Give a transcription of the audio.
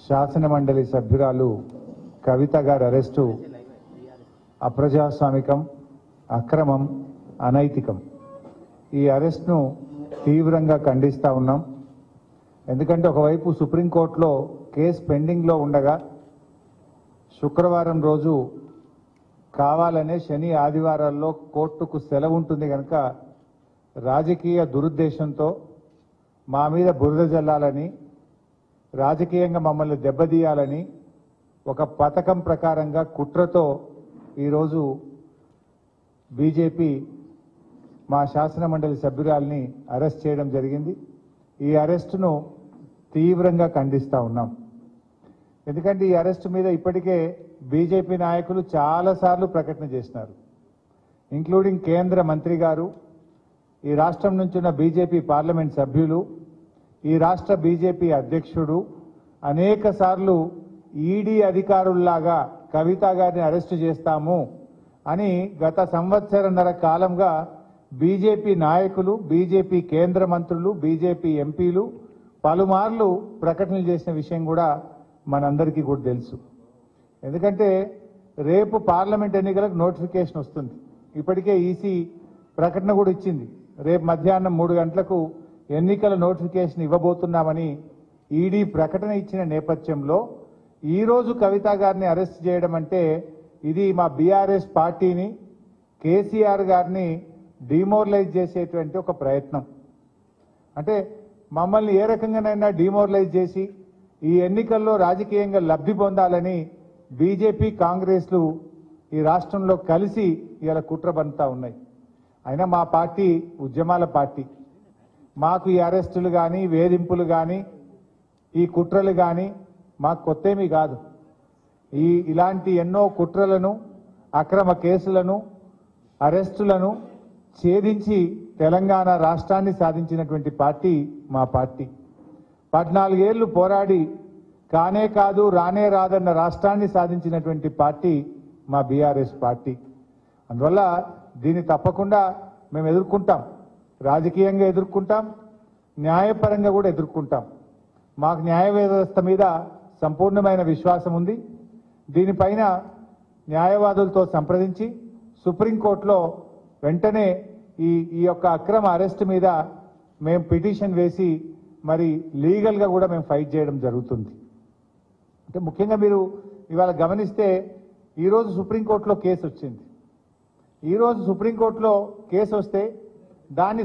శాసనమండలి సభ్యురాలు కవిత గారి అరెస్టు అప్రజాస్వామికం, అక్రమం, అనైతికం. ఈ అరెస్ట్ను తీవ్రంగా ఖండిస్తా ఉన్నాం. ఎందుకంటే ఒకవైపు సుప్రీంకోర్టులో కేసు పెండింగ్లో ఉండగా శుక్రవారం రోజు కావాలనే శని ఆదివారాల్లో కోర్టుకు సెలవు ఉంటుంది కనుక రాజకీయ దురుద్దేశంతో మా మీద బురద జల్లాలని, రాజకీయంగా మమ్మల్ని దెబ్బతీయాలని ఒక పథకం ప్రకారంగా కుట్రతో ఈరోజు బీజేపీ మా శాసనమండలి సభ్యురాల్ని అరెస్ట్ చేయడం జరిగింది. ఈ అరెస్టును తీవ్రంగా ఖండిస్తా ఉన్నాం. ఎందుకంటే ఈ అరెస్టు మీద ఇప్పటికే బీజేపీ నాయకులు చాలాసార్లు ప్రకటన చేసినారు, ఇంక్లూడింగ్ కేంద్ర మంత్రి గారు, ఈ రాష్ట్రం నుంచి ఉన్న బీజేపీ పార్లమెంట్ సభ్యులు, ఈ రాష్ట్ర బీజేపీ అధ్యక్షుడు అనేక సార్లు ఈడీ అధికారుల్లాగా కవిత గారిని అరెస్టు చేస్తాము అని గత సంవత్సరన్నర కాలంగా బీజేపీ నాయకులు, బీజేపీ కేంద్ర మంత్రులు, బీజేపీ ఎంపీలు పలుమార్లు ప్రకటనలు చేసిన విషయం కూడా మనందరికీ కూడా తెలుసు. ఎందుకంటే రేపు పార్లమెంట్ ఎన్నికలకు నోటిఫికేషన్ వస్తుంది. ఇప్పటికే ఈసీ ప్రకటన కూడా ఇచ్చింది, రేపు మధ్యాహ్నం 3 గంటలకు ఎన్నికల నోటిఫికేషన్ ఇవ్వబోతున్నామని ఈడీ ప్రకటన ఇచ్చిన నేపథ్యంలో ఈరోజు కవిత గారిని అరెస్ట్ చేయడం అంటే ఇది మా బీఆర్ఎస్ పార్టీని, కేసీఆర్ గారిని డిమోరలైజ్ చేసేటువంటి ఒక ప్రయత్నం. అంటే మమ్మల్ని ఏ రకంగానైనా డిమోరలైజ్ చేసి ఈ ఎన్నికల్లో రాజకీయంగా లబ్ధి పొందాలని బీజేపీ, కాంగ్రెస్లు ఈ రాష్ట్రంలో కలిసి ఇలా కుట్ర పన్నుతా ఉన్నాయి. అయినా మా పార్టీ ఉద్యమాల పార్టీ. మాకు ఈ అరెస్టులు కానీ, వేధింపులు కానీ, ఈ కుట్రలు కానీ మాకు కొత్తేమీ కాదు. ఇలాంటి ఎన్నో కుట్రలను, అక్రమ కేసులను, అరెస్టులను ఛేదించి తెలంగాణ రాష్ట్రాన్ని సాధించినటువంటి పార్టీ మా పార్టీ. 14 ఏళ్లు పోరాడి కానే కాదు రానే రాదన్న రాష్ట్రాన్ని సాధించినటువంటి పార్టీ మా బీఆర్ఎస్ పార్టీ. అందువల్ల దీన్ని తప్పకుండా మేము ఎదుర్కొంటాం, రాజకీయంగా ఎదుర్కొంటాం, న్యాయపరంగా కూడా ఎదుర్కొంటాం. మాకు న్యాయ వ్యవస్థ మీద సంపూర్ణమైన విశ్వాసం ఉంది. దీనిపైన న్యాయవాదులతో సంప్రదించి సుప్రీంకోర్టులో వెంటనే ఈ యొక్క అక్రమ అరెస్ట్ మీద మేము పిటిషన్ వేసి మరి లీగల్గా కూడా మేము ఫైట్ చేయడం జరుగుతుంది. అంటే ముఖ్యంగా మీరు ఇవాళ గమనిస్తే ఈరోజు సుప్రీంకోర్టులో కేసు వచ్చింది. ఈరోజు సుప్రీంకోర్టులో కేసు వస్తే దాన్ని